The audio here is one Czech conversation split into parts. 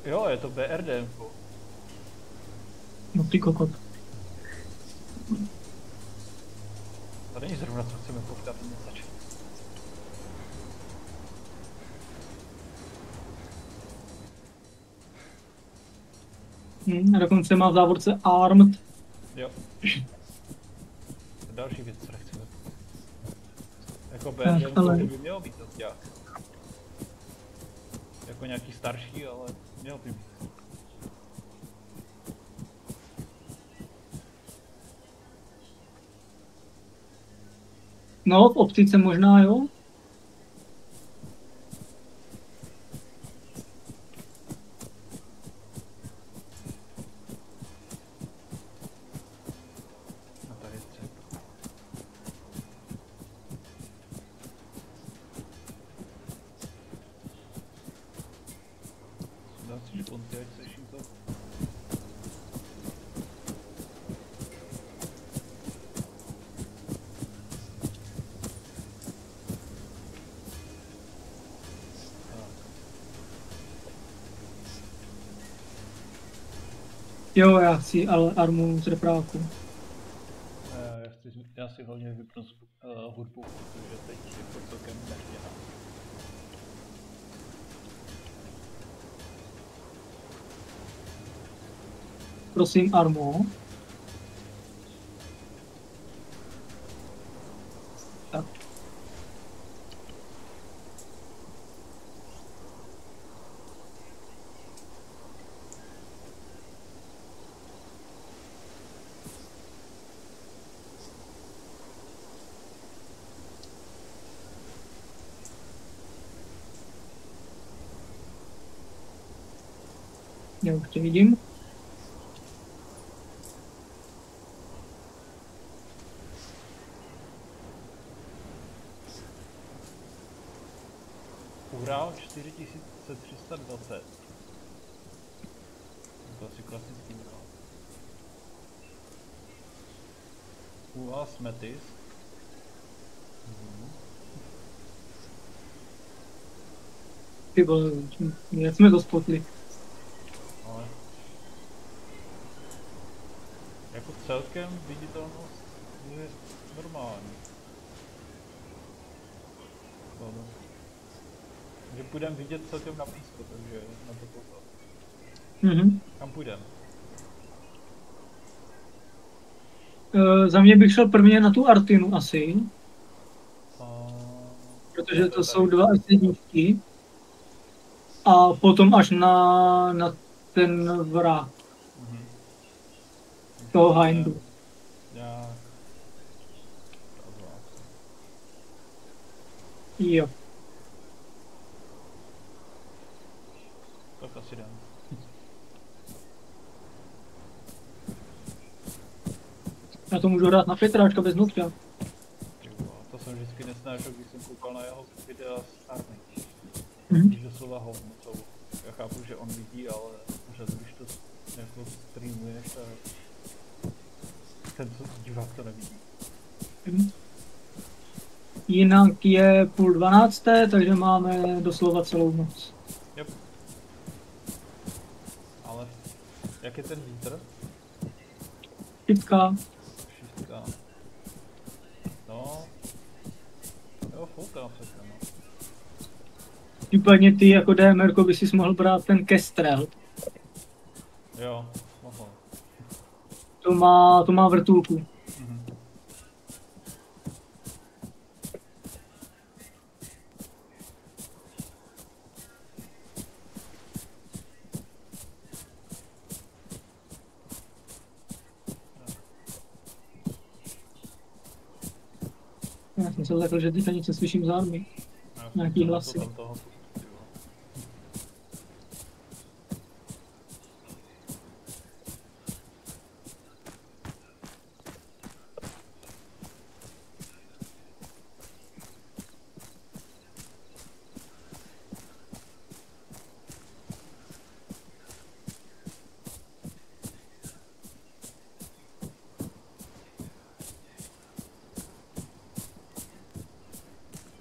Jo, je to BRD. No ty kokot. To není zrovna, co chceme potkat začít. A dokonce má v závorce armed. Jo. Další věc, co nechceme. Jako BRD ale... by mělo být to dělat. Jako nějaký starší, ale měl by být. No, v optice možná jo. A tady je cep. Dá si šponty, ať slyším to. Jo, já chci armu z repráku. Já si hlavně vypnu hudbu, protože teď je to celkem nechtěná. Prosím, armo. Tak. Já už tě vidím. Uhrál 4320. To asi klasický uhrál. UAS Metis. Ty vole, jak jsme to spotli. Ale jako celkem viditelnost je normální. Že půjdeme vidět celkem na blízko, takže na to pozor. Kam půjdeme? Za mě bych šel prvně na tu Artinu asi. Protože to jsou 2 jedničky. A potom až na ten vrah. Toho Hindu. Jo. Tak asi dám. Já to můžu hrát na Petráčka bez nokťa. To jsem vždycky nesnášel, když jsem koukal na jeho videa z Army. Když doslova hovno jsou. Já chápu, že on vidí, ale pořád když to jako streamuješ, tak ten divák to nevidí. Jinak je 11:30, takže máme doslova celou noc. Yep. Ale jak je ten vítr? Šipka. No. Jo, fouká přesně, no. Případně ty jako DMR by si mohl brát ten Kestrel. Jo, mohl. To má vrtulku. Já jsem se řekl, že teď nic neslyším z army. Nějaký hlasy.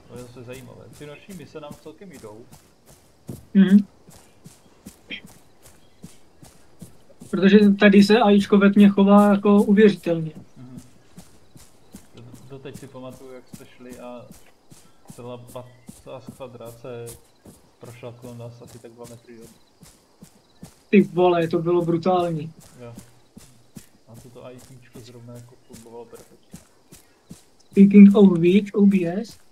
To je zase zajímavé. Ty noční mise nám celkem jdou. Protože tady se AIčko ve tmě chová jako uvěřitelně. Doteď si pamatuju, jak jste šli a celá skvadra se prošla kolem nás asi tak 2 metry. Jo. Ty vole, to bylo brutální. Jo. A toto AIčko zrovna jako fungovalo perfektně. Speaking of which, OBS.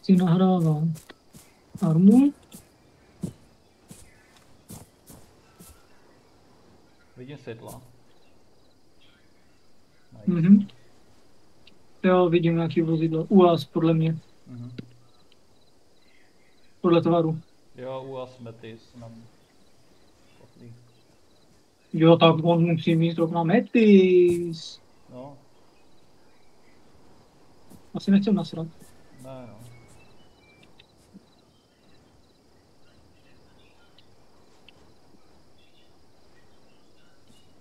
Si nahrávám armu. Vidím světla. Mhm. Jo, vidím nějaký vozidlo. UAZ podle mě. Podle tvaru. Jo, UAZ Metis nám potlí. Jo, tak on musí mít rovna Metis. No. Asi nechcem nasrat. Ne, no.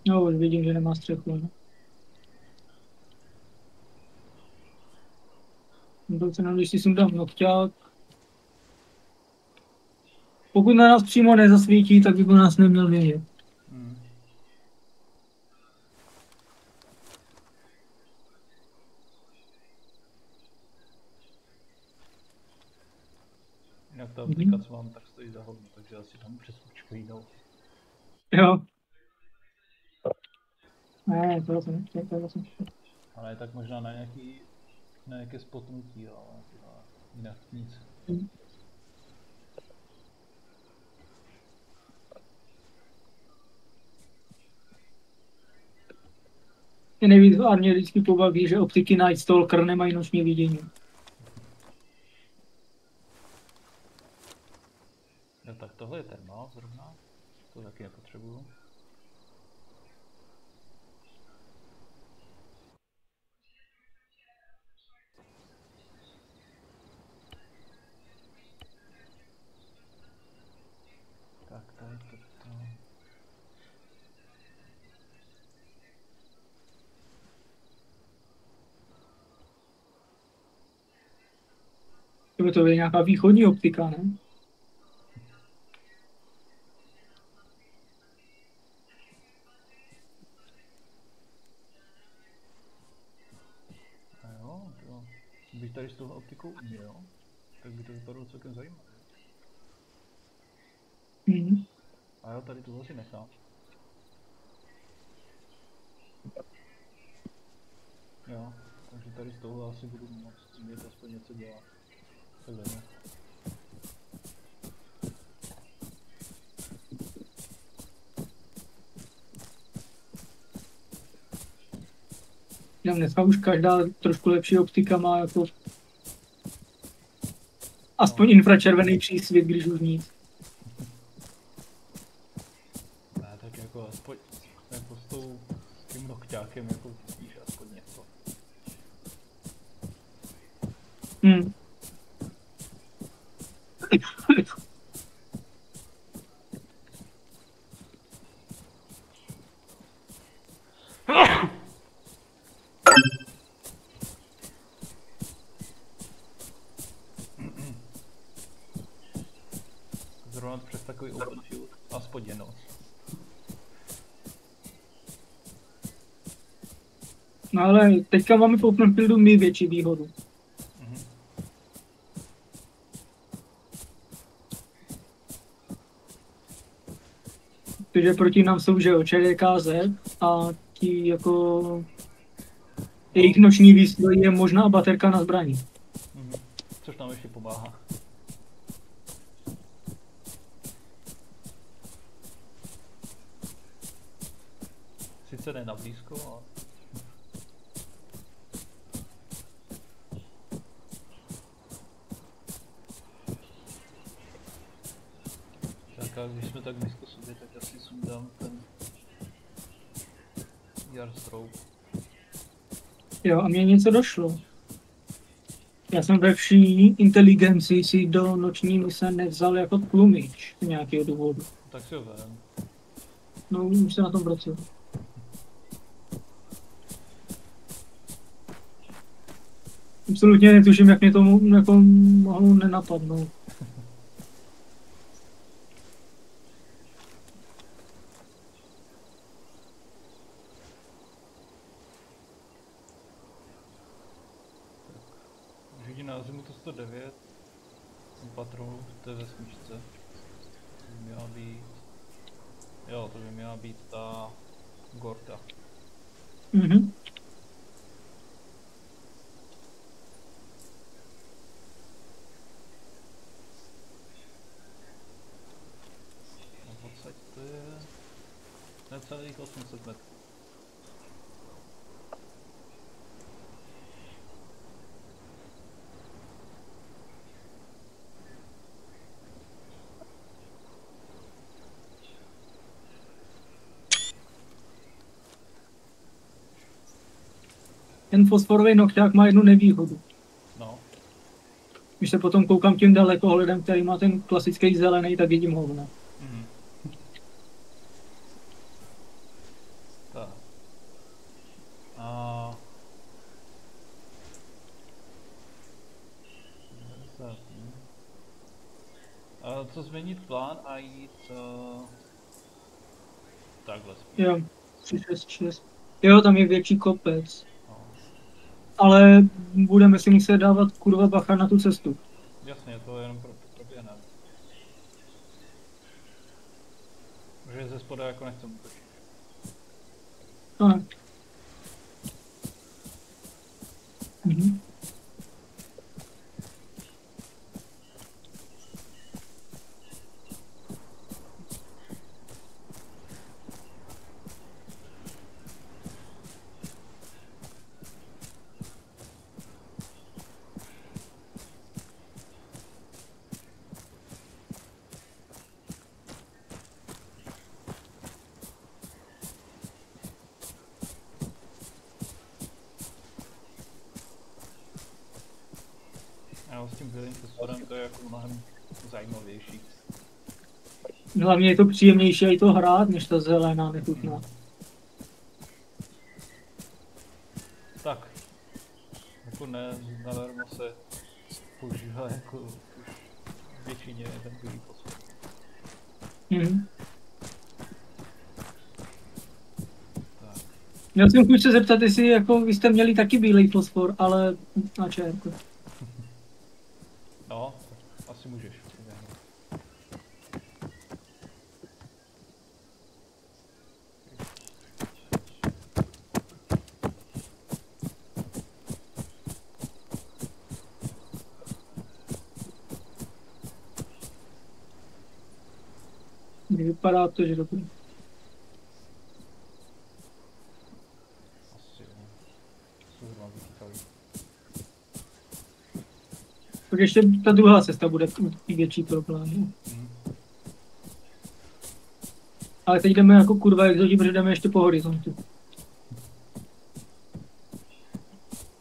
No, už vidím, že nemá střechu. Ne? Byl se nám, když si sundám nokťák. Pokud na nás přímo nezasvítí, tak by po nás neměl vědět. Jak ta aplikace mám, tak stojí za hodně, takže asi tam přeslučku jdou. Jo. Ne, to jsem nechtěl. Ale tak možná na nějaké spotnutí, ale jinak nic. Mě nejvíc v armě vždycky pobaví, že optiky Night Stalker nemají noční vidění. No tak tohle je termál zrovna, to taky nepotřebuju. Tak tady to. To je nějaká východní optika, ne? Jo, to bych tady s touhle optikou uměl, tak by to vypadalo celkem zajímavé. A jo, tady tohle si nechám. Jo, takže tady z toho asi budu moct umět aspoň něco dělat. Tak jdeme. Dneska už každá trošku lepší optika má jako aspoň infračervený přísvit, když už nic. Ne, tak jako aspoň jako s tím nokťákem jako vidíš aspoň něco. Zrovna přes takový open field, aspoň jenom. No ale teďka máme v open fieldu my větší výhodu. Takže proti nám jsou, že jo, ČDKZ a ti jako jejich noční výstroj je možná baterka na zbraní. Což nám ještě pomáhá. Sice ne na blízko, ale... Tak a když jsme tak blízko sobě, tak asi sundám ten Jarstrobe. Jo, a mně něco došlo. Já jsem ve vší inteligenci si do noční mise nevzal jako tlumič z nějakého důvodu. Tak si ho vem. No, už se na tom pracuji. absolutně netuším, jak mě to jako mohlo nenapadnout. Židi na Azimutu 109, patrolu v té vesničce. To by měla být... Jo, to by měla být ta Gorta. Mhm. No v podstatě to je... necelých 800 metrů. Ten fosforový nokťák má jednu nevýhodu. No. Když se potom koukám tím dalekohledem, který má ten klasický zelený, tak vidím hovna. Mhm. Tak. A... A co změnit plán a jít... takhle spíš. Jo, 366. Jo, tam je větší kopec. No. Ale budeme si muset dávat kurva bacha na tu cestu. Jasně, to jenom proběhne. Že ze spoda jako nechcem utočit. To ne. Mhm. A s tím bílým fosforem to je jako mnohem zajímavější. Hlavně je to příjemnější i to hrát, než ta zelená nechutná. Tak. Jako ne, nadarmo se používá jako většině ten bílý fosfor. Mhm. Tak. Měl jsem chuť se zeptat, jestli jako vy jste měli taky bílej fosfor, ale na čerku. No, asi můžeš. Vypadá to, že dobrý. Asi jo. Jsou vychytavý. Tak ještě ta druhá cesta bude větší problém. Mhm. Ale teď jdeme jako kurva exoti, protože jdeme ještě po horizontu.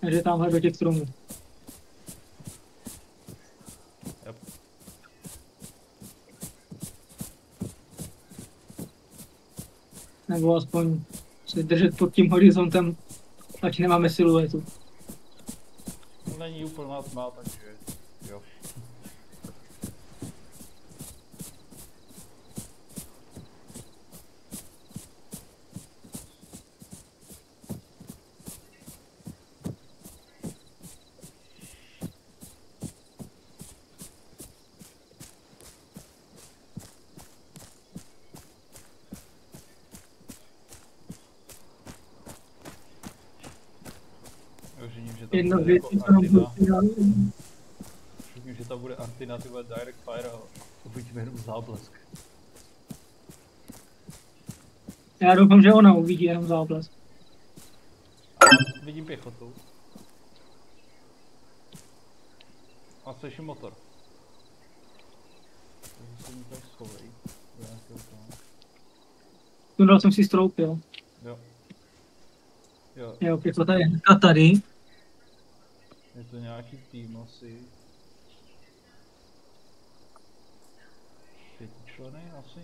Takže tamhle do těch stromů. Yep. Nebo aspoň se držet pod tím horizontem, ať nemáme siluetu. Není úplná tma, takže jo. Věřím, že to Jedna bude věc, jako co nám Artina. Věřím, že to bude Artina, ty bude direct fire a uvidíme jenom záblesk. Já doufám, že ona uvidí jenom záblesk. A vidím pěchotu. A slyším motor. Takže se mi tady schovej. Do nějakého toho. Tundal jsem si stroupil. Jo. Jo, Jo, pěchota je hnedka tady. je to nějaký tým asi. 5členný asi.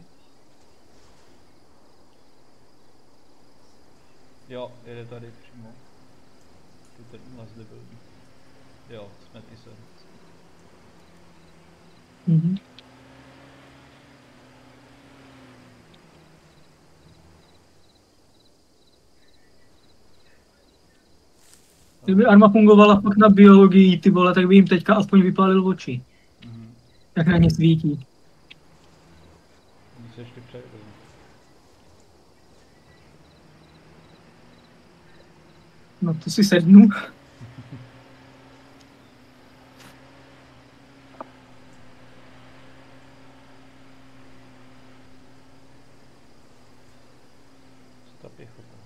Jo, jede tady přímo. Je tady u nás debilní. Jo, smetí se. Mhm. Kdyby arma fungovala fakt na biologii, ty vole, tak by jim teďka aspoň vypálil oči. Jak na ně svítí. Oni se ještě přejdou. No to si sednu. Co ta pěchota?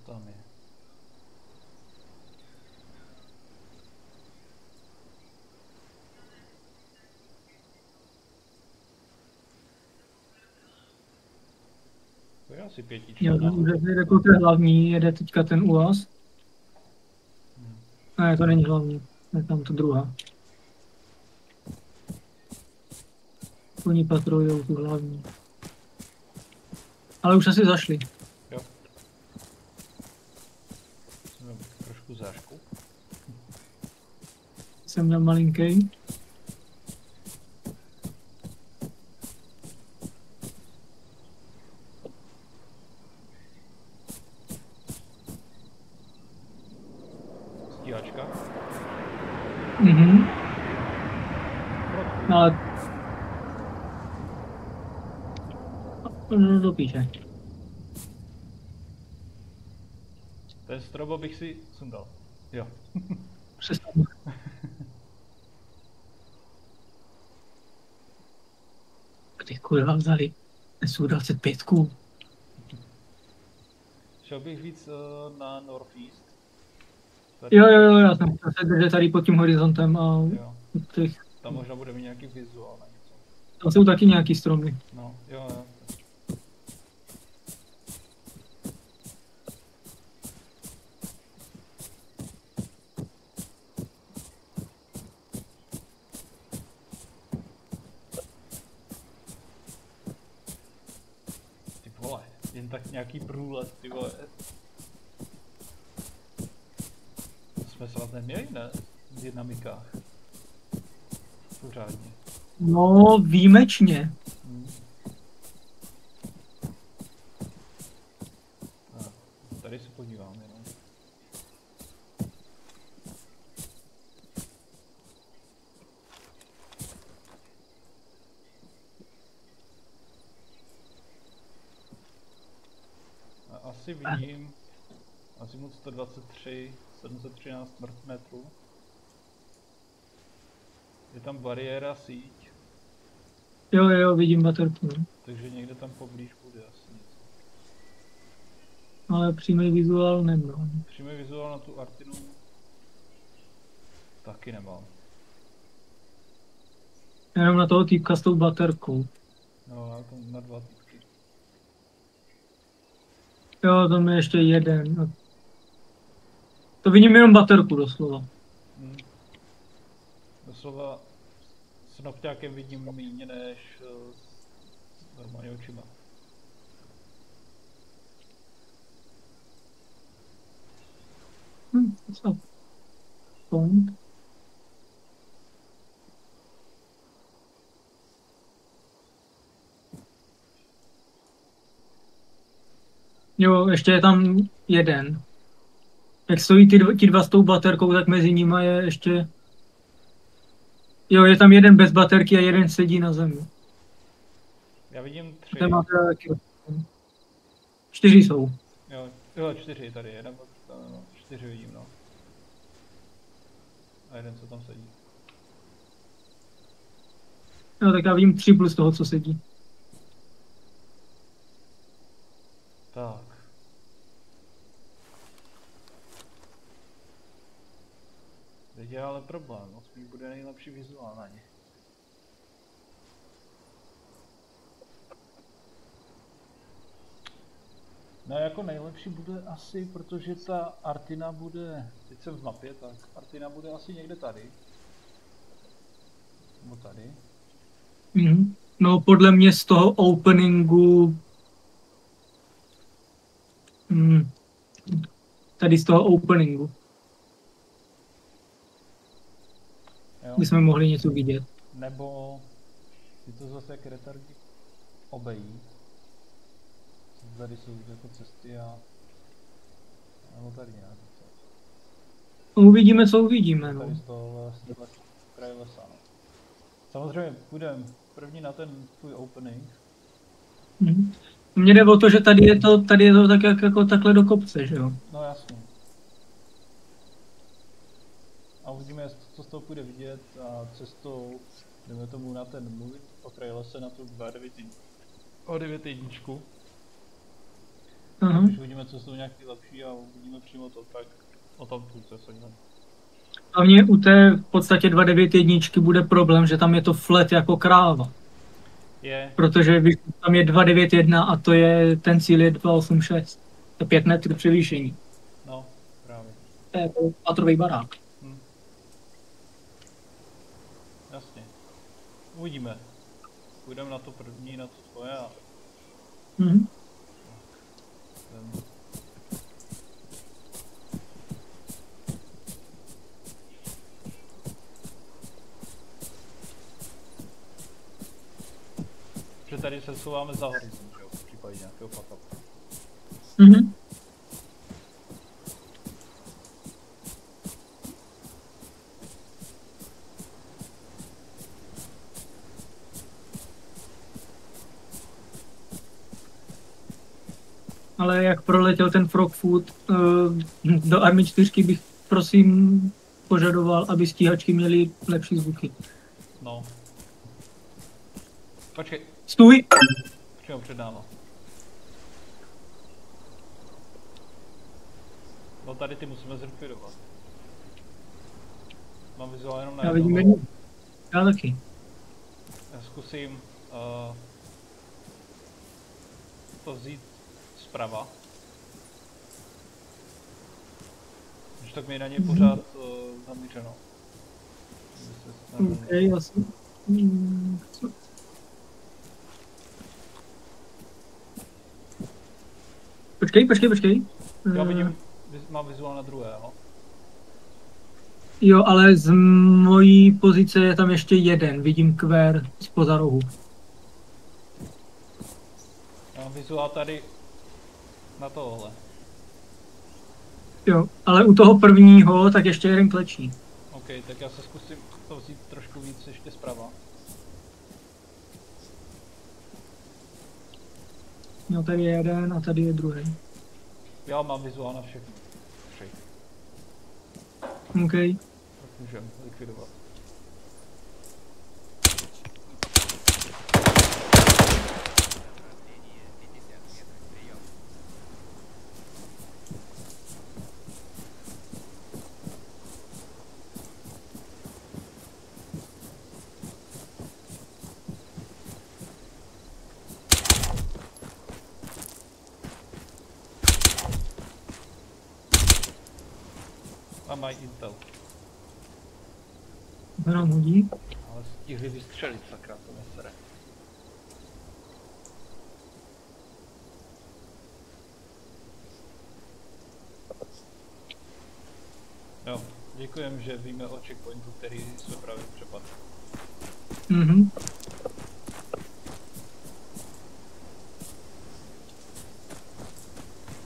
Tam je. To je asi pětička. Jo, jako to je hlavní, jede teďka ten UAZ. Ne, to není hlavní, je tam to druhá. Oni patrujou tu hlavní. Ale už asi zašli. Jo. Jsme trošku zášku. Jsem měl malinký. Stíhačka. Mhm. Ale... Do píše. Ten strobo bych si sundal. Jo. Přesně. Kdy kurva vzali SU-25? Šel bych víc na Northeast. Jo, já jsem chtěl se držet tady pod tím horizontem a těch... Tam možná bude mít nějaký vizuál na něco. Tam jsou taky nějaký stromy. No, jo. Ty vole, jen tak nějaký průlet, ty vole. To jsme snad neměli, ne? V dynamikách. Pořádně. No, výjimečně. Tady se podívám jenom. A asi vidím azimut 123, 713 metrů. Je tam bariéra síť. Jo, vidím baterku. Takže někde tam poblíž bude asi něco. Ale přímý vizuál nemám. Přímý vizuál na tu Artinu taky nemám. Jenom na toho týpka s tou baterkou. No, já tam na dva týpky. Jo, tam je ještě jeden. To vidím jenom baterku doslova. Doslova s nokťákem vidím méně než s normálně očima. Co? Point. Jo, ještě je tam jeden. Jak stojí ti dva s tou baterkou, tak mezi nimi je ještě... Jo, je tam jeden bez baterky a jeden sedí na zemi. Já vidím 3. Ten máte taky. 4 jsou. Jo, 4 tady, jeden, 4 vidím, no. A jeden, co tam sedí. No tak já vidím 3 plus toho, co sedí. Tak. Teď je ale problém, spíš bude nejlepší vizuál na ně. No jako nejlepší bude asi, protože ta Artina bude, teď jsem v mapě, tak Artina bude asi někde tady. Nebo tady. No podle mě z toho openingu... Tady z toho openingu. Jo. Bychom mohli něco vidět. Nebo si to zase jak retardi obejít. Tady jsou jako cesty a... Nebo tady nějak. Uvidíme, co uvidíme. No. Tady z toho kraje lesa. No. Samozřejmě půjdeme první na ten tvůj opening. Mně jde o to, že tady je to tak jako takhle do kopce, že jo? No jasně. A uvidíme, co z toho půjde vidět a cestou jdeme tomu na ten můj okraj lese na tu 9.1. Když uvidíme, co jsou nějaký lepší a uvidíme přímo to, tak o tom půjde se jdeme. Hlavně u té v podstatě 291 bude problém, že tam je to flat jako kráva. Je. Protože tam je 291 a to je, ten cíl je 286. To je 5 metrů převýšení. No, právě. To je jako patrový barák. Jasně. Uvidíme. Půjdeme na to první, na to tvoje a... Že tady se souváme za horizont, jo, v případě nějakého patapu. Ale jak proletěl ten Frogfoot do Army 4 bych prosím požadoval, aby stíhačky měly lepší zvuky. No. Počkej. Stůj! Počkej, před náma. No tady ty musíme zlikvidovat. Mám vizuál jenom na Já vidím jednu. Já taky. Já zkusím to vzít zprava. Když tak mi na ně pořád zamířeno. Ok, jasně. Počkej. Já vidím, mám vizuál na druhého. Jo, ale z mojí pozice je tam ještě jeden, vidím kvér zpoza rohu. Já mám vizuál tady na tohle. Jo, ale u toho prvního tak ještě jeden klečí. OK, tak já se zkusím to vzít trošku víc ještě zprava. No tady je jeden a tady je druhý. Já mám vizuál na všechny. Tři. OK. Tak můžeme likvidovat. A mají intel. To nám hodí. Ale stihli vystřelit, sakra, to nesere. Jo, děkujem, že víme o checkpointu, který jsme právě přepadli.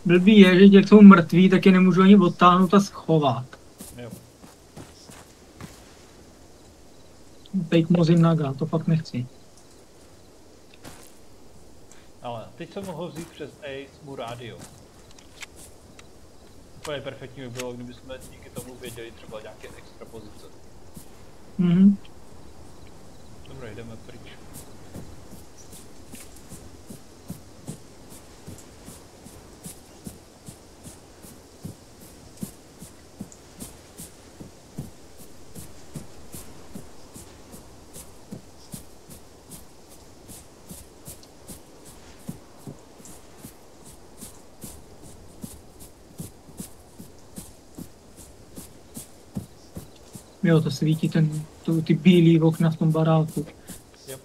Blbý je, že jak jsou mrtví, tak je nemůžu ani odtáhnout a schovat. Jo. Teď mozím naga, to fakt nechci. Ale teď jsem mohl vzít přes Ace mu rádio. Úplně perfektní by bylo, kdyby jsme díky tomu věděli třeba nějaké extra pozice. Dobré, jdeme pryč. Jo, to svítí ty bílý okna v tom baráku. Yep.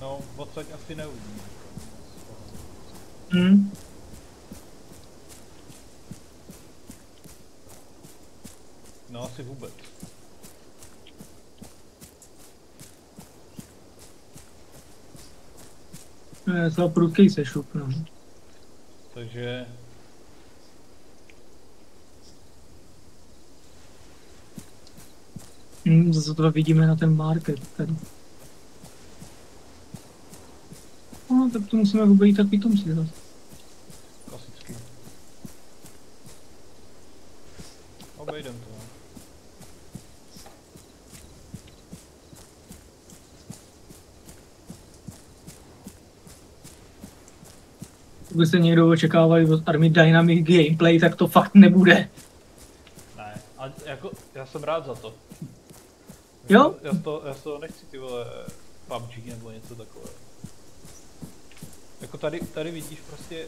No, odsaď asi neuvidíme. No, asi vůbec. Je to prudkej sešup, no. Takže... Zase to vidíme na ten market tady. No, tak to musíme obejít tak pitomci zase. Klasicky. Obejdem to, no. Kdyby se někdo očekával od Army Dynamic gameplay, tak to fakt nebude. Ne, a jako, já jsem rád za to. Jo? Já to nechci, ty vole, PUBG nebo něco takového. Jako tady vidíš prostě,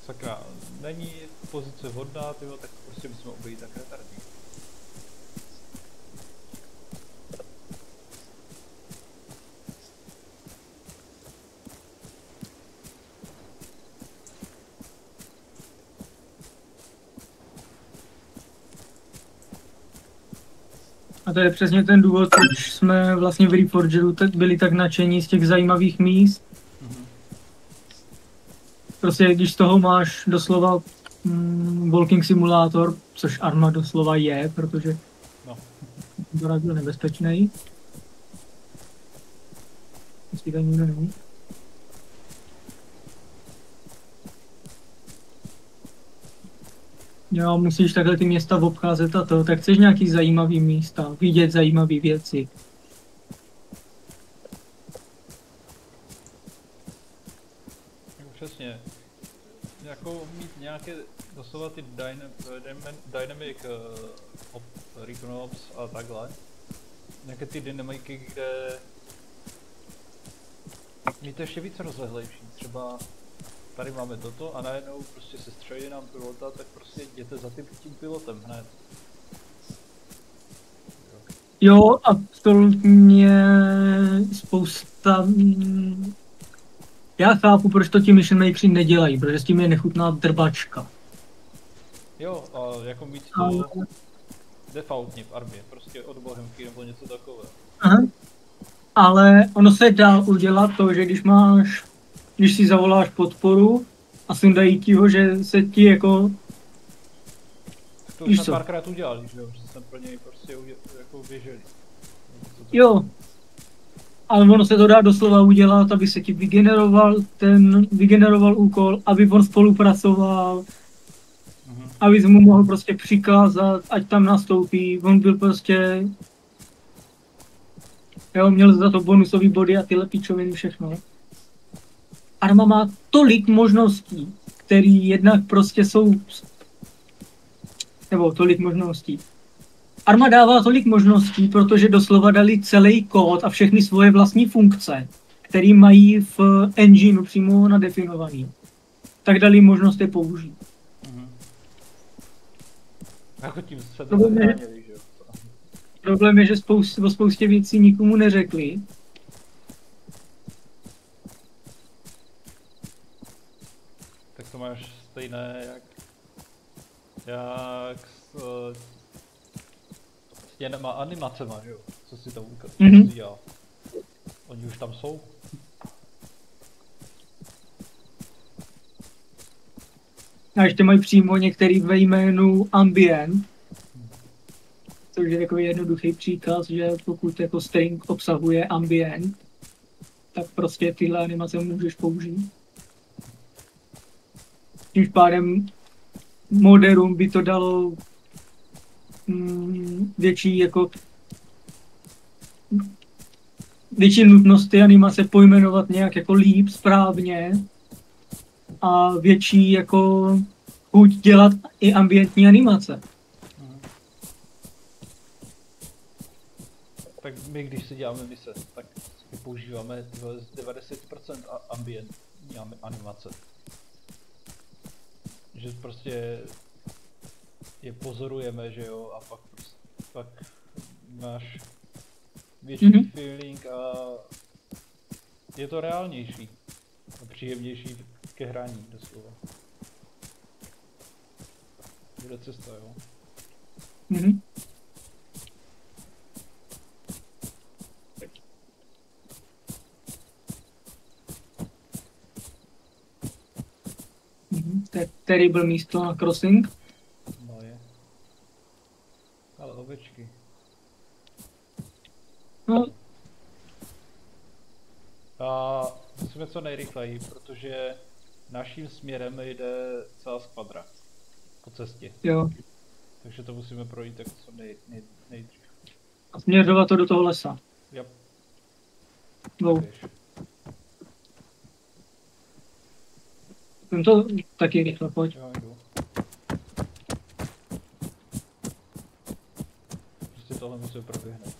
sakra, není pozice vhodná, ty vole, tak prostě bychom obejít tak retardní. A to je přesně ten důvod, proč jsme vlastně v Reforgeru byli tak nadšení z těch zajímavých míst. Prostě když z toho máš doslova walking simulátor, což Arma doslova je, protože to byl nebezpečný. Jestli tady nikdo není. Jo, musíš takhle ty města obcházet a to, tak chceš nějaký zajímavý místa, vidět zajímavé věci. Přesně. Jako mít nějaké doslova ty dynamic recon ops a takhle. Nějaké ty dynamiky, kde mít to ještě víc rozlehlejší. Třeba tady máme toto a najednou prostě se střelí nám pilota, tak prostě jděte za tím pilotem hned. Jo, absolutně spousta... Já chápu, proč to ti mission makeri nedělají, protože s tím je nechutná drbačka. Jo, a jako mít to defaultně v armě, prostě od bohemky nebo něco takového. Aha. Ale ono se dá udělat to, že když si zavoláš podporu a sundají ti ho, že se ti jako... To už jsem párkrát udělal, že jo, že jsem pro něj prostě jako běželi. Jo. Ale ono se to dá doslova udělat, aby se ti vygeneroval úkol, aby on spolupracoval, aby mu mohl prostě přikázat, ať tam nastoupí, on byl prostě... Jo, měl za to bonusový body a tyhle pičoviny, všechno. Arma má tolik možností, které jednak prostě jsou... Nebo tolik možností. Arma dává tolik možností, protože doslova dali celý kód a všechny svoje vlastní funkce, které mají v engineu přímo nadefinovaný. Tak dali možnost je použít. Jako tím se to zachránili, že jo? Problém je, že o spoustě věcí nikomu neřekli. Tak to máš stejné jak s těma animacema, jo? Co si tam udělal? Oni už tam jsou. A ještě mají přímo některý ve jménu ambient. Což je takový jednoduchý příkaz, že pokud jako string obsahuje ambient, tak prostě tyhle animace můžeš použít. Tím pádem moderům by to dalo větší nutnost ty animace pojmenovat nějak jako líp, správně a větší jako chuť dělat i ambientní animace. tak my když si děláme mise, tak používáme z 90% ambient animace. Že prostě je pozorujeme, že jo, a pak máš větší feeling a je to reálnější a příjemnější ke hraní doslova. Bude cesta, jo. To je terrible místo na crossing. No je. Ale ovečky. No. A musíme co nejrychleji, protože naším směrem jde celá skvadra po cestě. Jo. Takže to musíme projít tak co nejdřív. A směřovat to do toho lesa. Yep. Go. Jsem to taky rychle, pojď. Jo, jdu. Prostě tohle musíme proběhnout.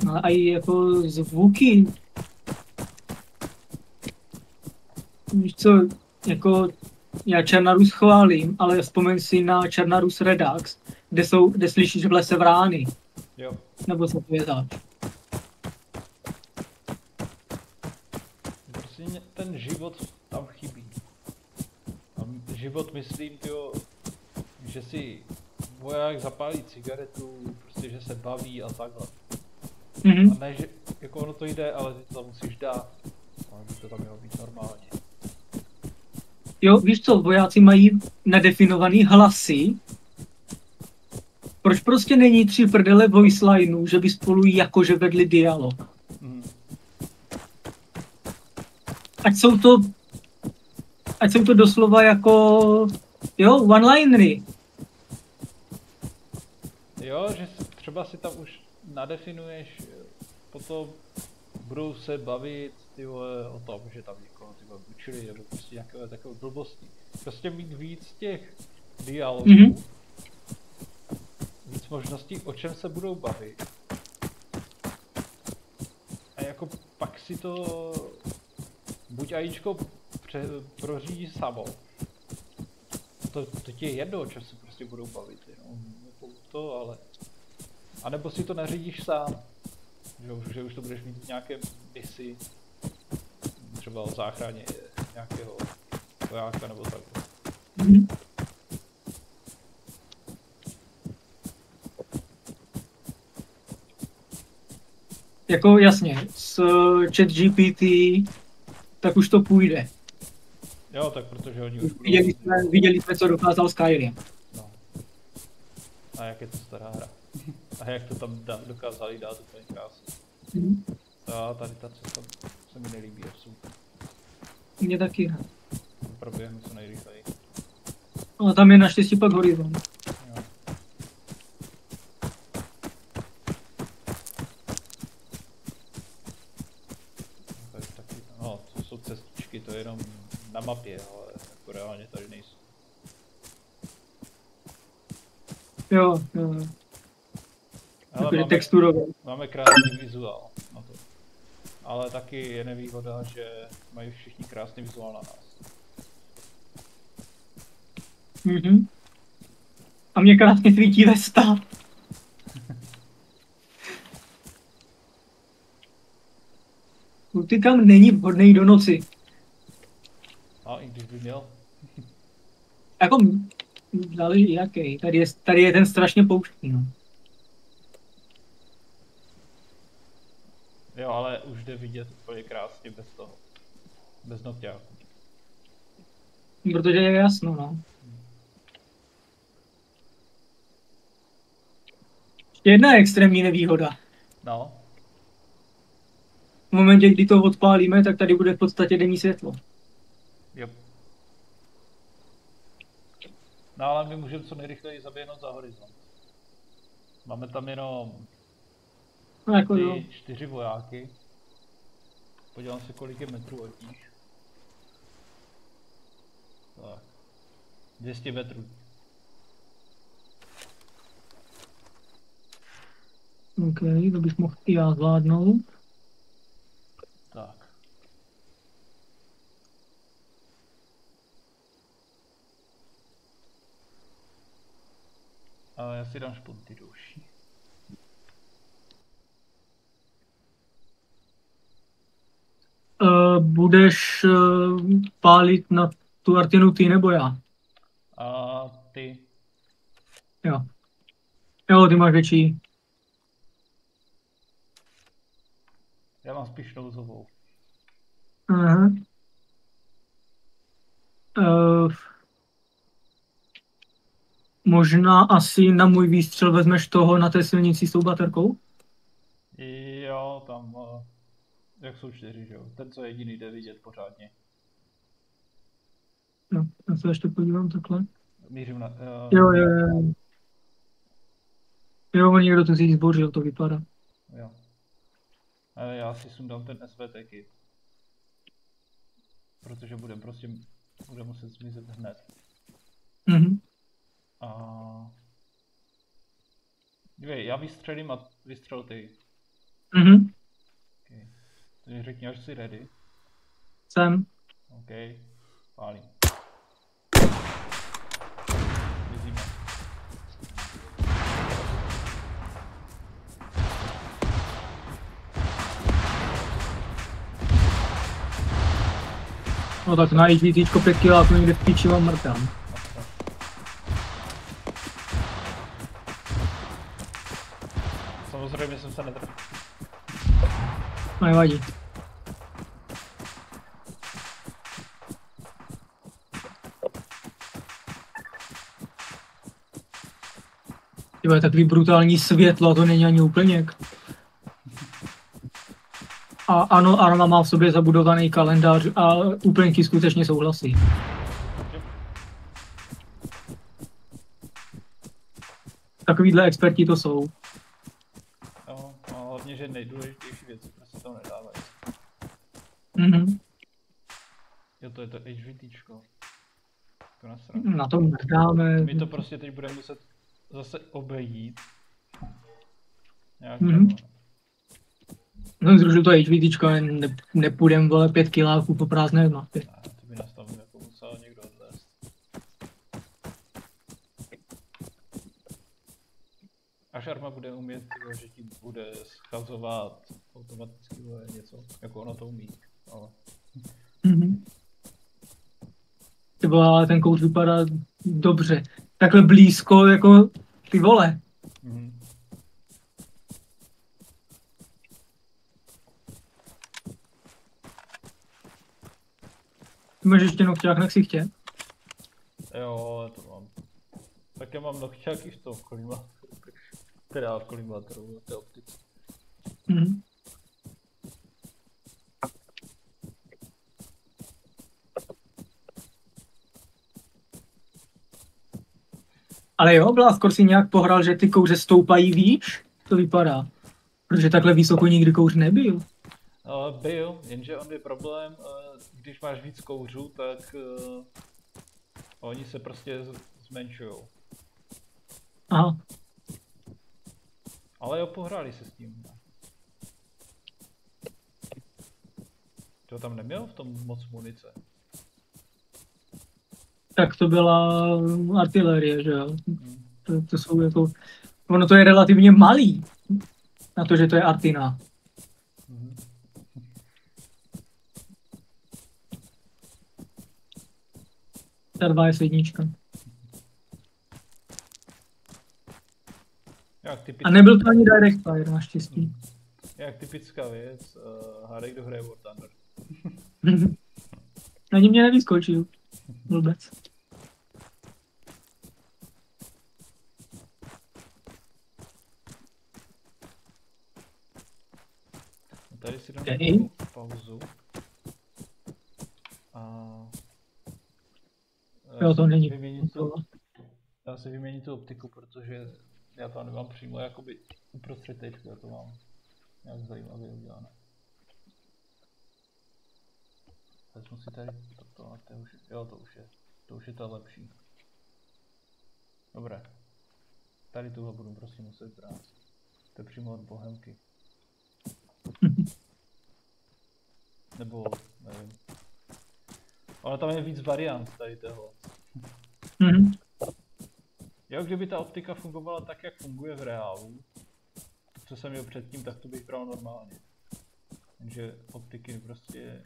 No. Ale i jako zvuky. Víš co, jako já Černarus chválím, ale vzpomeň si na Černarus Redux, kde slyšíš v lese vrány. Jo. Nebo co to je zač. Prostě ten život tam chybí. A život myslím, tyjo, že si voják zapálí cigaretu, prostě že se baví a takhle. A ne, že jako ono to jde, ale ty to tam musíš dát. Ale by to tam mělo být normálně. Jo, víš co, vojáci mají nadefinovaný hlasy. Proč prostě není 3 prdele voice lineů, že by spolu jakože vedli dialog? Ať jsou to doslova jako, jo, one-linery. Jo, že třeba si tam už nadefinuješ, potom budou se bavit tyhle, o tom, že tam někoho učili, nebo prostě nějaké takové blbosti. Prostě mít víc těch dialogů, víc možností, o čem se budou bavit. A jako pak si to buď AIčko prořídí samo. To ti je jedno, o čem se prostě budou bavit, jenom to, ale... A nebo si to nařídíš sám, že už to budeš mít v nějaké misi, třeba o záchraně nějakého vojáka nebo tak. Jako jasně, s ChatGPT tak už to půjde. Jo, tak protože oni už budou... Viděli jsme, co dokázal Skyrim. No. A jak je to stará hra. A jak to tam dokázali dát úplně krásně. Tady ta cesta se mi nelíbí absolutně. Mně taky. Proběhnu co nejrychleji. Ale tam je naštěstí pak horizont. Jo. No, to jsou cestičky, to je jenom na mapě, ale jako reálně tady nejsou. Jo. Máme krásný vizuál na to. Ale taky je nevýhoda, že mají všichni krásný vizuál na nás. A mě krásně svítí Vesta. Multicam není vhodný do noci. A i když by měl. Jako, záleží jaký. Tady je ten strašně pouštní, no. Jo, ale už jde vidět úplně krásně bez toho. Bez nokťáku. Protože je jasno, no. Ještě jedna extrémní nevýhoda. No. V momentě, kdy to odpálíme, tak tady bude v podstatě denní světlo. Jo. No ale my můžeme co nejrychleji zaběhnout za horizont. Máme tam jenom no, jako 4 vojáky. Podívám se, kolik je metrů od nich. 200 metrů. OK, to bych mohl i já zvládnout. Tak. A já si dám špunty douší. Budeš pálit na tu Artinu ty nebo já? A ty. Jo. Jo, ty máš větší. Já mám spíš nouzovou. Aha. Možná asi na můj výstřel vezmeš toho na té silnici s tou baterkou? Jo, tam, jak jsou 4, že jo? Ten, co jediný jde vidět pořádně. No, já se ještě podívám takhle. Mířím na... Jo. Jo, někdo to si zbořil, to vypadá. Jo. A já si sundám ten SVT kit. Protože bude muset zmizet hned. Mhm. A... Dívej, já vystřelím a vystřel ty. Mhm. Okay. Takže řekni, až jsi ready. Jsem. OK, pálím. Mizíme. No tak na HVTčko 5 kg někde v píči vám mrtám. Samozřejmě jsem se netrefil. Nevadí. Tyba, je takový brutální světlo, to není ani úplněk. A ano, Arma má v sobě zabudovaný kalendář a úplněky skutečně souhlasí. Takovýhle experti to jsou. Jo, a hlavně, že nejdůležitější věci prostě tam nedávají. Mhm. Jo, to je to HVTčko. To Na to mrdáme. My to prostě teď budeme muset zase obejít. Nějak No, zrušil to HVTčko, nepůjdem, vole, 5 kiláků po prázdné mapě. To by nás tam jako musel někdo odvést. Až Arma bude umět, že ti bude schazovat automaticky něco, jako ono to umí, ale... Mhm. Třeba ten kouř vypadá dobře. Takhle blízko, jako ty vole. Mhm. Ty máš ještě nohťák na ksichtě? Jo, to mám. Tak já mám nohťáky v tom kolimátoru. Teda v kolimátoru, v té optice. Mhm. Ale jo, Blázkor si nějak pohrál, že ty kouře stoupají výš? To vypadá. Protože takhle vysoko nikdy kouř nebyl. Byl, jenže on je problém, když máš víc kouřů, tak oni se prostě zmenšujou. Aha. Ale jo, pohráli se s tím. To tam neměl v tom moc munice. Tak to byla artilerie, že jo? To jsou jako... Ono to je relativně malý. Na to, že to je Artina. Ta 2 je sednička. A nebyl to ani direct fire, naštěstí. Jak typická věc, hádej, kdo hraje War Thunder. Ani mě nevyskočil. Vůbec. Tady si dám takovou pauzu. A... Jo, to není. Já si vyměním tu optiku, protože já tam nemám přímo jakoby uprostřed tečku, já to mám nějak zajímavě udělané. Vezmu si tady toto, jo, to už je to lepší. Dobré. Tady tuhle budu prostě muset brát. To je přímo od Bohemky. Nebo, nevím. Ale tam je víc variant tady toho. Jo, kdyby ta optika fungovala tak, jak funguje v reálu, co jsem měl předtím, tak to bych bral normálně. Takže optiky prostě...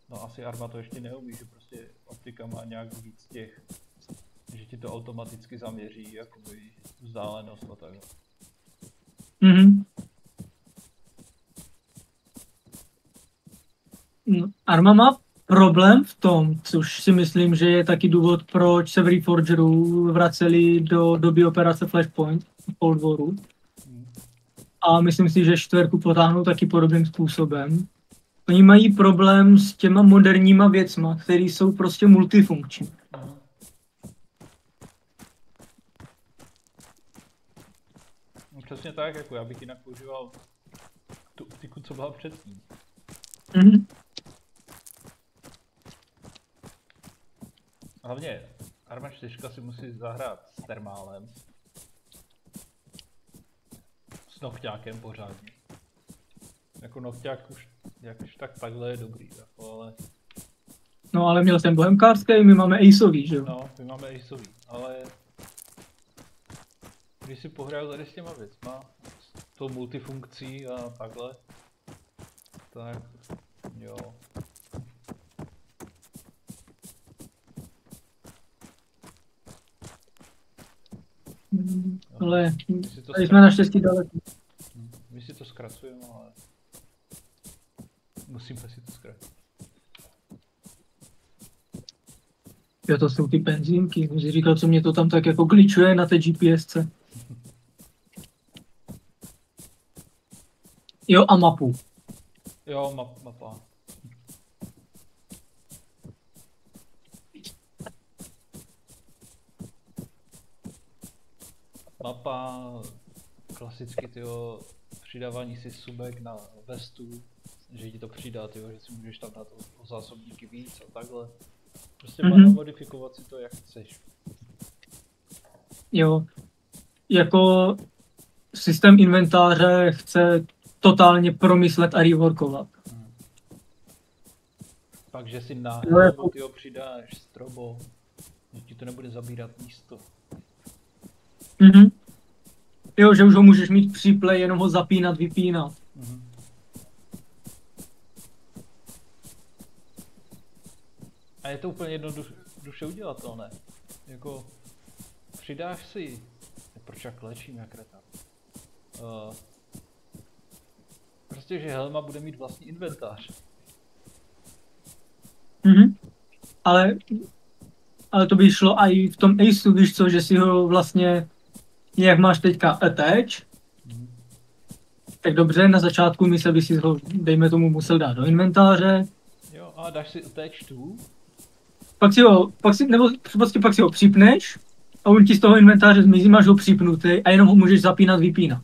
No asi Arma to ještě neumí, že prostě optika má nějak víc těch... Že ti to automaticky zaměří, jakoby vzdálenost a takhle. Arma má problém v tom, což si myslím, že je taky důvod, proč se v Reforgeru vraceli do doby operace Flashpoint v Cold Waru. A myslím si, že 4 potáhnou taky podobným způsobem. Oni mají problém s těma moderníma věcma, které jsou prostě multifunkční. No přesně tak, jako já bych jinak používal tu optiku, co byla předtím. Hlavně Arma 4 si musí zahrát s termálem. S nohťákem pořádně. Jako nohťák už jakž takhle je dobrý, jako, ale... No ale měl jsem bohemkářský, my máme aceový, že jo? No, my máme aceový, ale... Když si pohraju tady s těma věcma, s tou multifunkcí a takhle, tak jo. Ale tady jsme naštěstí daleko. My si to zkracujeme, ale musíme si to zkratit. Jo, to jsou ty benzínky. Jsem si říkal, co mě to tam tak jako glitchuje na té GPSce. Jo, a mapu. Jo, mapa. Mapa, klasicky tyjo, přidávání si subek na vestu, že ti to přidá, tyjo, že si můžeš tam dát o zásobníky víc a takhle. Prostě modifikovat si to jak chceš. Jo, jako systém inventáře chce totálně promyslet a reworkovat. Pak, že si na helmu tyjo přidáš strobo, že ti to nebude zabírat místo. Jo, že už ho můžeš mít příplay, jenom ho zapínat, vypínat. A je to úplně jednoduše udělatelné. Jako, přidáš si... Proč jak léčím jak retard? Prostě, že helma bude mít vlastní inventář. Ale to by šlo i v tom Aceu, víš co, že si ho vlastně... Jak máš teďka attach, tak dobře, na začátku mise by si ho, dejme tomu, musel dát do inventáře. Jo, a dáš si attach tu? Pak si ho připneš a on ti z toho inventáře zmizí, máš ho připnutý a jenom ho můžeš zapínat, vypínat.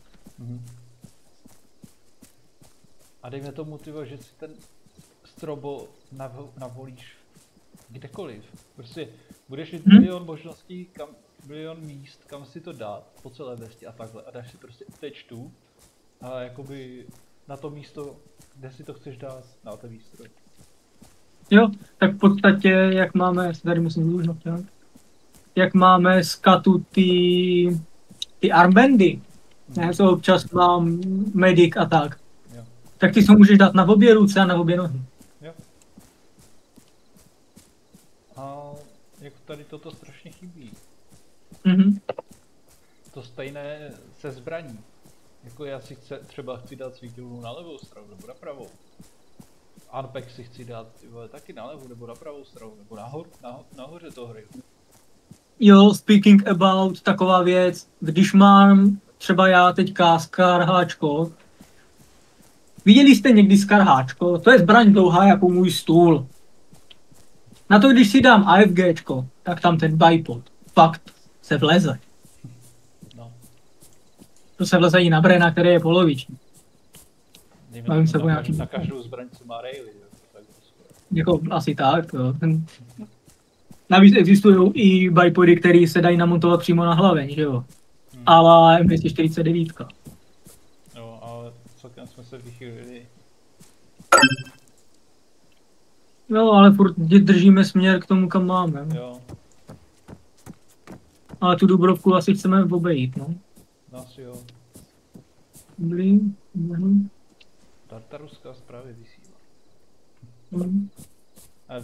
A dejme tomu, tyvo, že si ten strobo navolíš kdekoliv. Prostě budeš mít milion možností, milion míst, kam si to dát, po celé vesti a takhle. A dáš si prostě attach tu a jakoby na to místo, kde si to chceš dát, na ten výstroj. Jo, tak v podstatě, jak máme, tady musím zúžnout, jak máme z katu ty armbandy, co občas mám medic a tak, tak ty si můžeš dát na obě ruce a na obě nohy. Jo. A jako tady toto strašně chybí. To stejné se zbraní. Jako já si třeba chci dát svítilnu na levou stranu nebo na pravou. Unpack si chci dát taky na levou nebo na pravou stranu, nebo nahoře toho hry. Jo, speaking about taková věc, když mám třeba já teďka skarháčko. Viděli jste někdy skarháčko? To je zbraň dlouhá jako můj stůl. Na to, když si dám AFGčko, tak tam ten bipod fakt se vleze. No. To se vleze i na brena, který je poloviční. Bavím se na každou zbraň, co má raily, jo. Jako asi tak, jo. Navíc existují i bipody, které se dají namontovat přímo na hlavě, že jo? Hmm. Ale M249. Jo, ale celkem jsme se vychýlili. Jo, ale furt držíme směr k tomu, kam máme. Jo, Ale tu Dubrovku asi chceme obejít, no. asi jo. Dobrý. Tartaruska zprávě vysílá. Mhm. A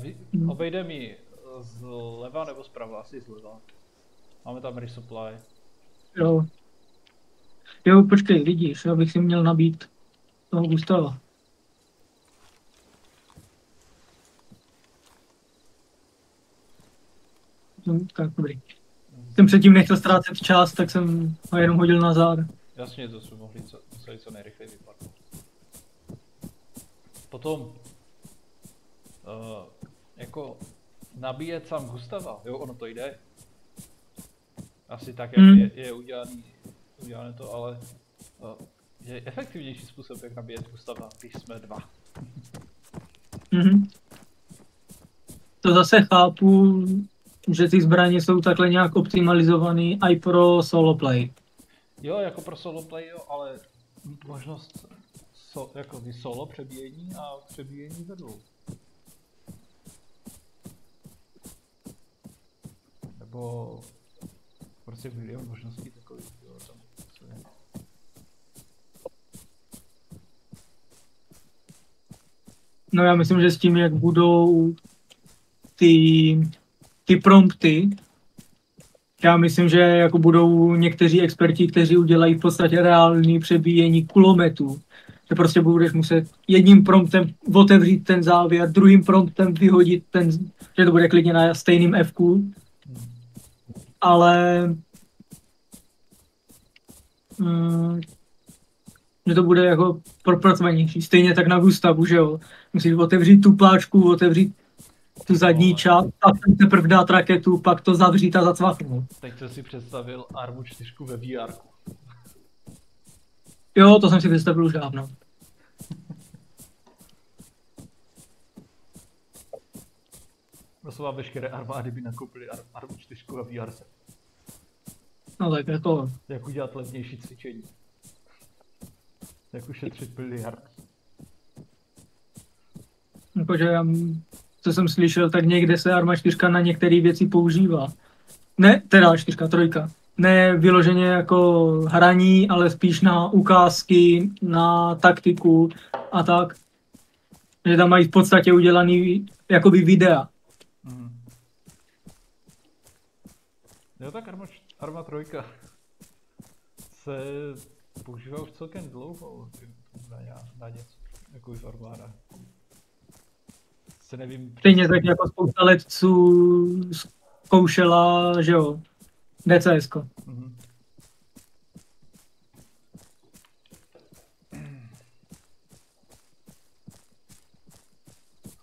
obejde mi zleva nebo zprava? Asi zleva. Máme tam resupply. Jo. Jo, počkej, vidíš, já bych si měl nabít toho Gustava. No, tak dobrý. Jsem předtím nechtěl ztrácet čas, tak jsem ho jenom hodil na záda. Jasně, to jsme museli co nejrychleji vypadnout. Potom, jako nabíjet sám Gustava, jo, ono to jde. Asi tak, jak je udělané to, ale je efektivnější způsob, jak nabíjet Gustava, když jsme dva. Mhm. To zase chápu, že ty zbraně jsou takhle nějak optimalizované i pro solo play. Jo, jako pro solo play, jo, ale možnost jako solo přebíjení a přebíjení ve dvou. Nebo prostě milion možností takových, jo, tam co je. No já myslím, že s tím, jak budou ty prompty, já myslím, že jako budou někteří experti, kteří udělají v podstatě reálný přebíjení kulometů. Že prostě budeš muset jedním promptem otevřít ten závěr, druhým promptem vyhodit ten, že to bude klidně na stejným F-ku. Ale že to bude jako propracovanější. Stejně tak na Gustavu, že jo. Musíš otevřít tu pláčku, otevřít tu zadní část, a teprve dát raketu, pak to zavřít a zacvaknout. Teď jsem si představil Armu 4 ve VR. Jo, to jsem si představil už dávno. Doslova veškeré armády by nakoupili Armu 4 a VR set. No tak jako... Jak udělat levnější cvičení. Jak ušetřit miliard. Jakože, co jsem slyšel, tak někde se Arma 4 na některé věci používá. Ne, teda 4, 3. Ne vyloženě jako hraní, ale spíš na ukázky, na taktiku a tak. Že tam mají v podstatě udělaný jakoby videa. Jo, tak Arma 3 se používá už celkem dlouho na něco, jako v armádách. Se nevím... Stejně tak jako spousta letců zkoušela, že jo, DCS-ko.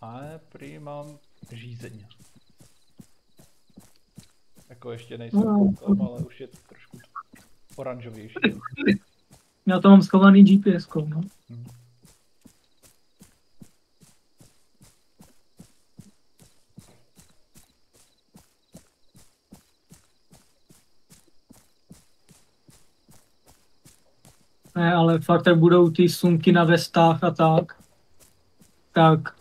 Ale prý mám řízení. Jako ještě nejsem tam, ale už je to trošku oranžovější. Já to mám schovaný GPS-kou, no. Ne, ale fakt, jak budou ty sumky na vestách a tak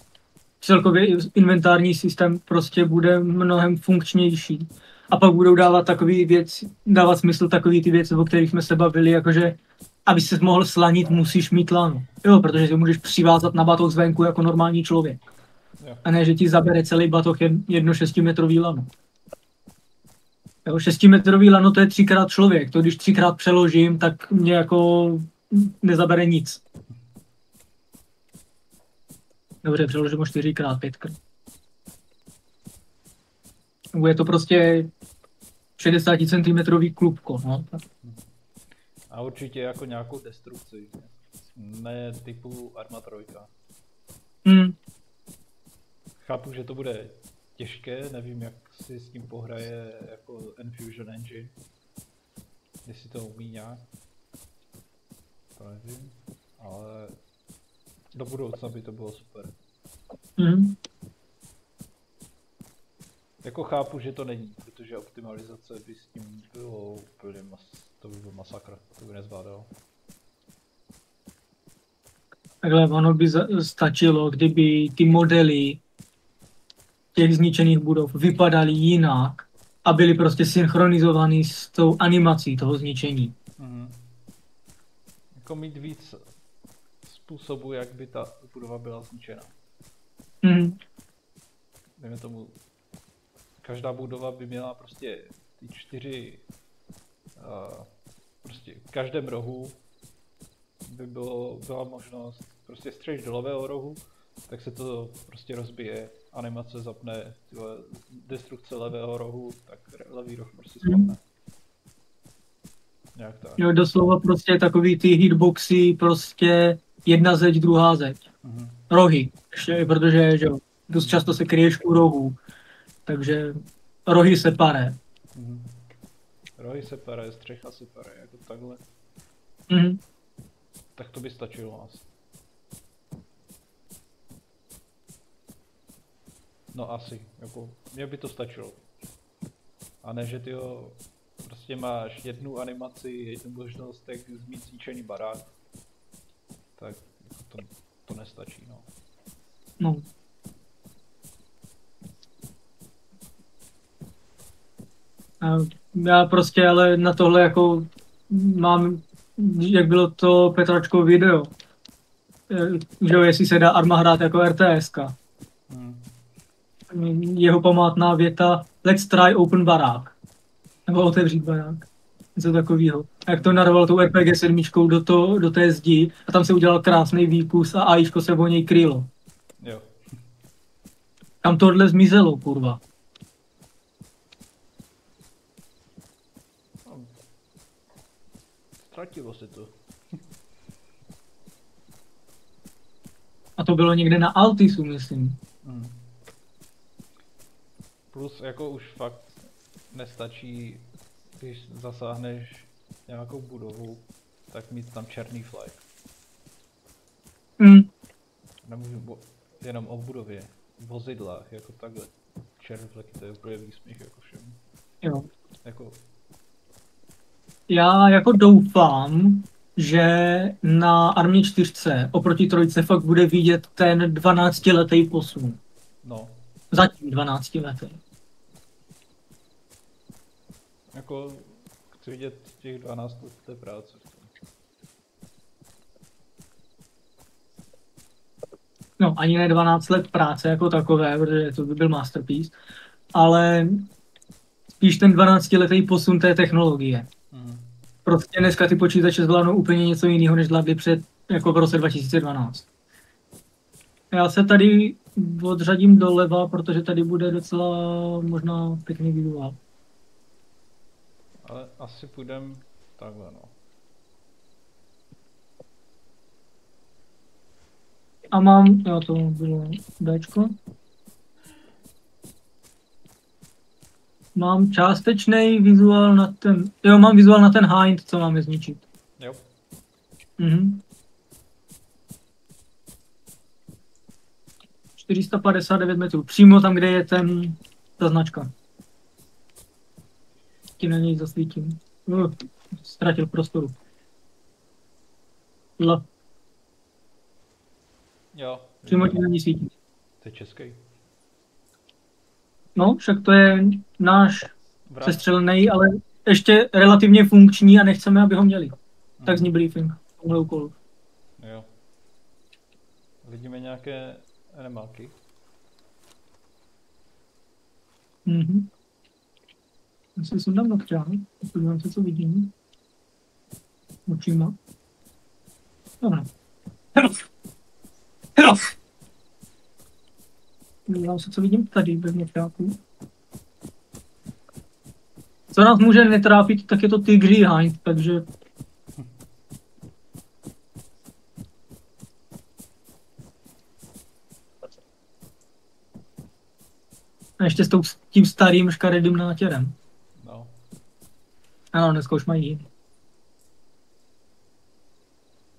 celkově inventární systém prostě bude mnohem funkčnější. A pak budou dávat smysl takový ty věci, o kterých jsme se bavili, jakože aby ses mohl slanit, musíš mít lano. Jo, protože si můžeš přivázat na batoh zvenku jako normální člověk. Jo. A ne, že ti zabere celý batoh jedno 6metrový lano. Jo, 6metrový lano to je 3x člověk. To když 3x přeložím, tak mě jako nezabere nic. Dobře, přeložím o 4x, 5x. Bude to prostě 60 cm klubko, no. A určitě jako nějakou destrukci. Ne typu Arma 3. Chápu, že to bude těžké, nevím, jak si s tím pohraje jako Enfusion Engine. Jestli to umí nějak. To nevím, ale do budoucna by to bylo super. Jako chápu, že to není, protože optimalizace by s tím bylo úplně to by byl masakr, to by nezvládal. Takhle ono by stačilo, kdyby ty modely těch zničených budov vypadaly jinak a byly prostě synchronizovaný s tou animací toho zničení. Jako mít víc způsobů, jak by ta budova byla zničena. Dejme tomu, každá budova by měla prostě ty 4, prostě v každém rohu by byla možnost prostě střeliš do levého rohu, tak se to prostě rozbije, animace zapne, destrukce levého rohu, tak levý roh prostě spadne. Nějak tak. Jo, doslova prostě takový ty hitboxy, prostě jedna zeď, druhá zeď. Rohy, ještě, protože že jo, dost často se kryješ u rohů, takže rohy separé. Rohy separé, střecha separé, jako takhle. Tak to by stačilo asi. No asi, jako, mně by to stačilo. A ne, že tyjo, prostě máš jednu animaci, jednu možnost, jak zmít zničený barák. Tak jako to nestačí, no. No. Já prostě ale na tohle jako mám, jak bylo to Petračkovo video, že jestli se dá Arma hrát jako RTSka. Jeho památná věta, let's try open barák. Nebo otevřít barák. Něco takového. Jak to narval tou RPG 7 do té zdi a tam se udělal krásný výkus a AIčko se o něj krylo. Jo. Tam tohle zmizelo, kurva. Ztratilo se to. A to bylo někde na Altisu, myslím. Plus jako už fakt nestačí, když zasáhneš nějakou budovu, tak mít tam černý flag. Nemůžu jenom o budově, vozidlách, jako takhle. Černý flag, to je úplně výsměch jako všem. Jo. Jako... Já jako doufám, že na Armě 4 oproti 3 fakt bude vidět ten 12letý posun. No. Zatím 12letý. Jako chci vidět těch 12 let té práce. No, ani ne 12 let práce jako takové, protože to by byl masterpiece, ale spíš ten 12letý posun té technologie. Prostě dneska ty počítače zvládnou úplně něco jiného, než zvládli před, jako v roce 2012. Já se tady odřadím doleva, protože tady bude docela možná pěkný vizuál. Ale asi půjdem takhle, no. A mám, jo, to bylo Bčko. Mám částečný vizuál na ten, jo, mám vizuál na ten Hind, co máme zničit. Jo. 459 metrů, přímo tam, kde je ta značka. Ti na něj zasvítím. Ztratil prostoru. L. Jo. Přímo ti na něj svítí. To je český. No, však to je náš sestřelený, ale ještě relativně funkční a nechceme, aby ho měli. Tak zní briefing tomuhle úkolu. Jo. Vidíme nějaké animáky. Já si sundám nokťák, podívám se, co vidím. Očima. Dobrá. Podívám se, co vidím tady bez nokťáků. Co nás může netrápit, tak je to Tigří Hind, takže... A ještě s tím starým škaredým nátěrem. No. Ano, dneska už mají jiný.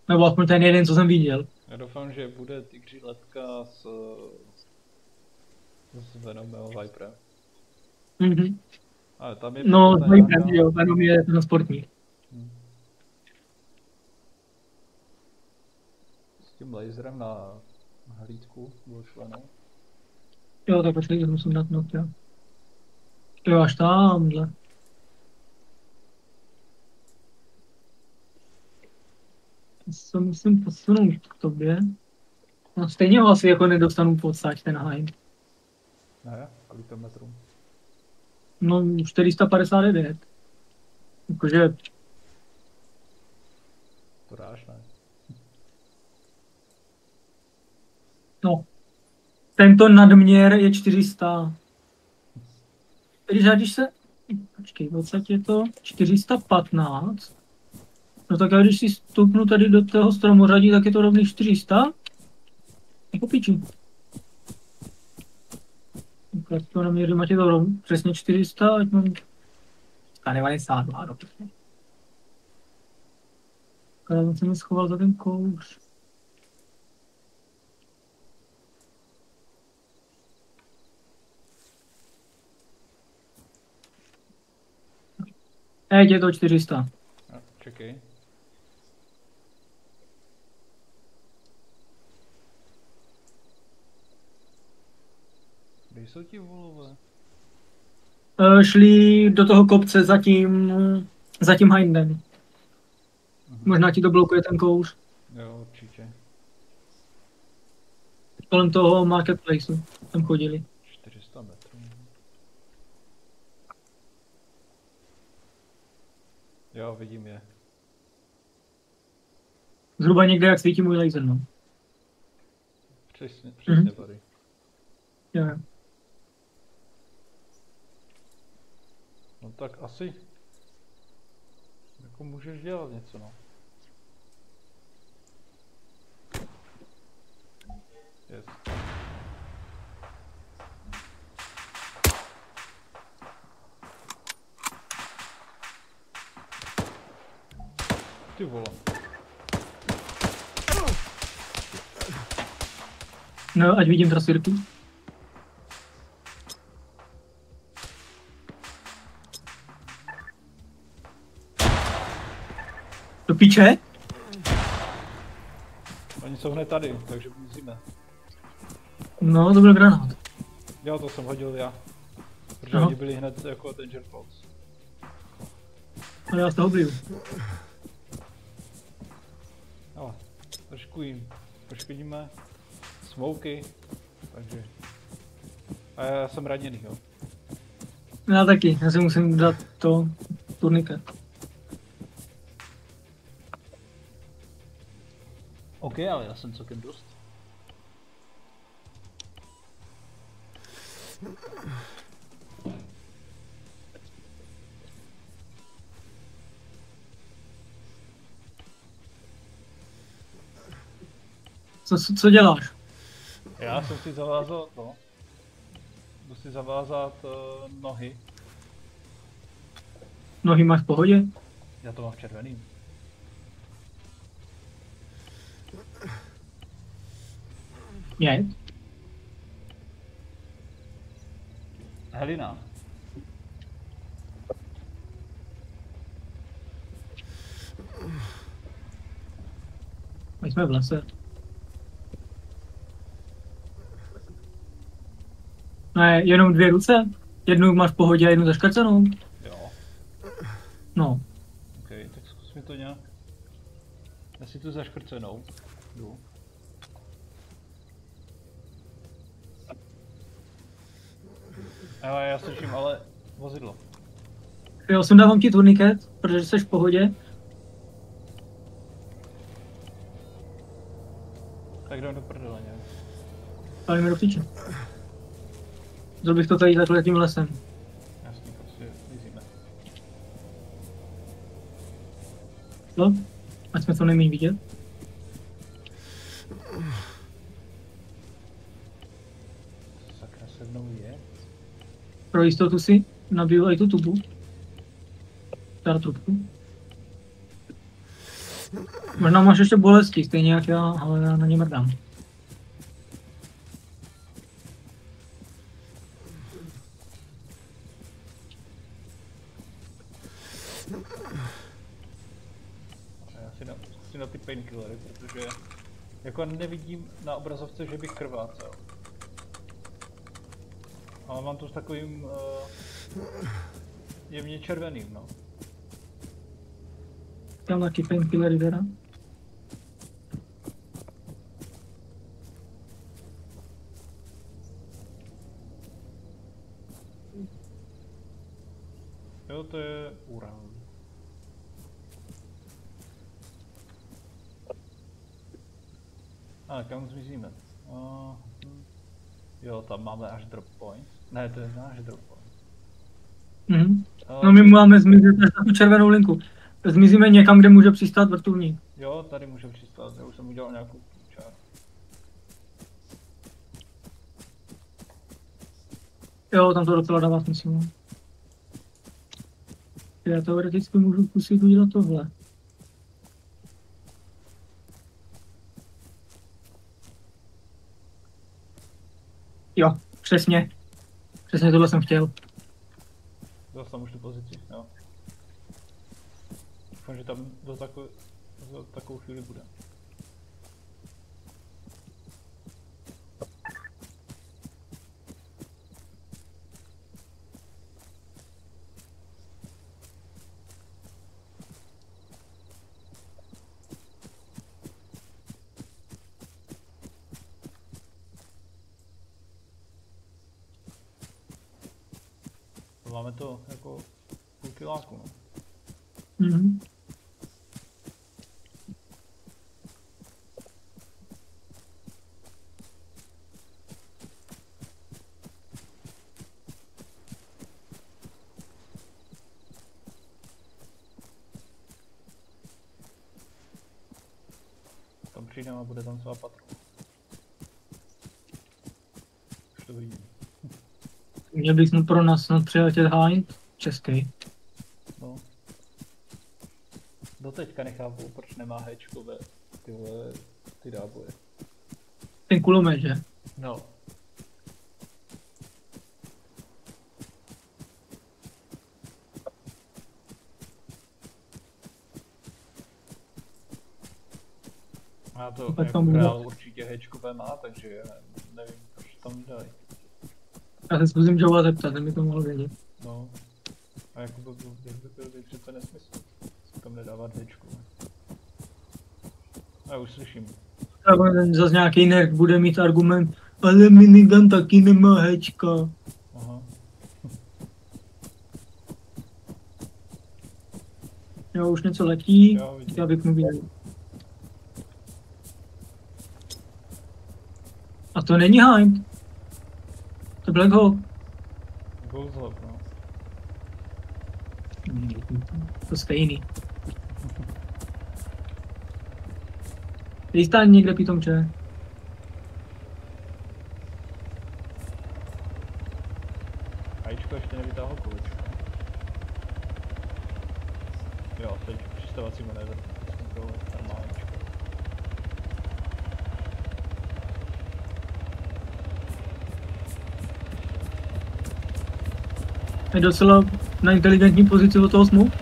Nebo aspoň ten jeden, co jsem viděl. Já doufám, že bude Tigří letka s Venomem Viperem. Mhm. Ale tam je No, ta dvojí nějaká... jo, Venom je transportní. S tím laserem na hlídku bylo šlenou. Jo, tak počkej, musím dát not, jo. Jo, až tamhle. Se musím posunout k tobě. No, stejně ho asi jako nedostanu podsaď ten hajn. Ne, kolik to metrů? No, 459. Jakože, To dáš, ne? no. Tento nadměr je 400. Když se... Počkej, v podstatě je to 415. No tak já když si stoupnu tady do toho stromořadí, tak je to rovný 400. Jako piči. Tak to naměřím, ať je to přesně 400, ať mám... 92, dobře. Já jsem mi schoval za ten kouř. Je to 400. No, čekej. Kde jsou ti volové? Šli do toho kopce za tím Hindem. Možná ti to blokuje ten kouř. Jo, určitě. Kolem toho marketplaceu tam chodili. 400 metrů. Jo, vidím je. Zhruba někde, jak svítí můj laser, no. Přesně tady. Jo. No tak asi... Jako můžeš dělat něco, no. Yes. Ty vole. No, ať vidím trasírku. Do píče? Oni jsou hned tady, takže musíme. No, to byl granát. Jo, to jsem hodil já. Protože Aha. oni byli hned jako danger box. A já z toho bliju. Ale trošku jim poškodíme. Smoky. Takže... A já jsem raněný, jo. Já taky, já si musím dát to turniket. OK, ale já jsem celkem dost. Co děláš? Já jsem si zavázal to. Jdu si zavázat nohy. Nohy máš v pohodě? Já to mám v červeným. Je. Helina. My jsme v lese. Ne, jenom 2 ruce? Jednu máš v pohodě a jednu zaškrcenou? Jo. No. OK, tak zkus mi to nějak. Já si tu zaškrcenou. Jdu. Já slyším ale vozidlo. Jo, sundávám ti turniket, protože jsi v pohodě. Tak jdem do prdele nějak. Ale mi do píče. Zl bych to tady takhle tím lesem. Jasně, prostě vyzíme. Co? Ať jsme to neměli vidět. Sakra se mnou je. Pro jistotu si nabiju i tu tubu. Tady trubku. Možná máš ještě bolesti, stejně jak já, ale já na ně mrdám. Já si na ty painkillery, protože jako nevidím na obrazovce, že bych krvácel. Ale mám to s takovým jemně červeným, no. Tam taky painkillery teda. Jo, to je uran. A kam zmizíme? Jo, tam máme až drop point. Ne, to je náš drop point. No my máme zmizet na tu červenou linku. Zmizíme někam, kde může přistát vrtulník. Jo, tady může přistát, já už jsem udělal nějakou čáru. Jo, tam to docela dává smysl. Já teoreticky můžu zkusit udělat tohle. Jo, přesně. Přesně tohle jsem chtěl. Zase tam už tu pozici, jo. Doufám, že tam za takovou chvíli bude. Máme to jako půl kiláku, no. Tam přijdeme a bude tam celá patrona. Už to vidím. Měl bych pro nás snad přiletět Hind český. No. Doteďka nechápu, proč nemá Hčkové ty náboje. Ten kulomet, že? No. A to jako král určitě Hčkové má, takže nevím, proč tam dají. Já se zkusím Joea zeptat, ten mi to mohl vědět. No. A jako by přece nesmysl. Se tam nedávat Hčku. Já už slyším. Zase nějaký nerd bude mít argument, ale minigun taky nemá Hčka. Aha. Jo, už něco letí, Jo, já vypnu video. A to není Hind. To je Black Hawk. Ghost Hawk, no. To stejný. Jistá někde pitomče. Ajíčko ještě nevytáhl kolečko. Jo, teď přistavací manévr. To normálníčko. Je docela na inteligentní pozici od toho smoke.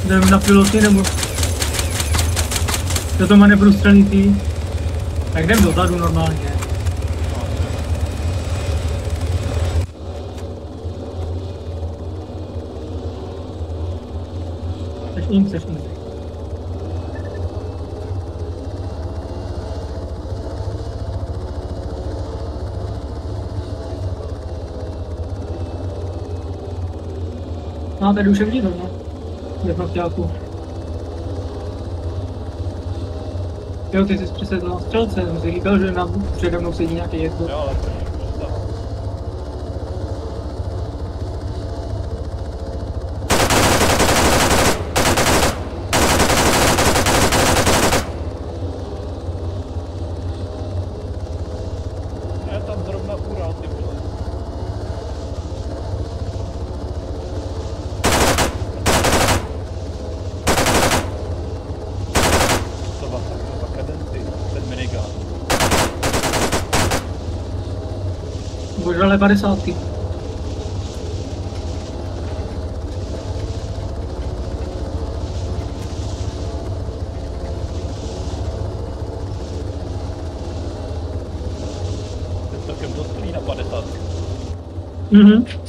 Jdem na piloty nebo... Já to manevru střelitý. Tak jdem dozadu normálně. Chceš jim. No, tady už je vidět, no. Jednotňáku. Jo, ty jsi přesedl na střelce, jsem si říkal, že nám přede mnou sedí nějaký jedno. Jo, ale to prdele 50. To je celkem dost na 50. Mhm.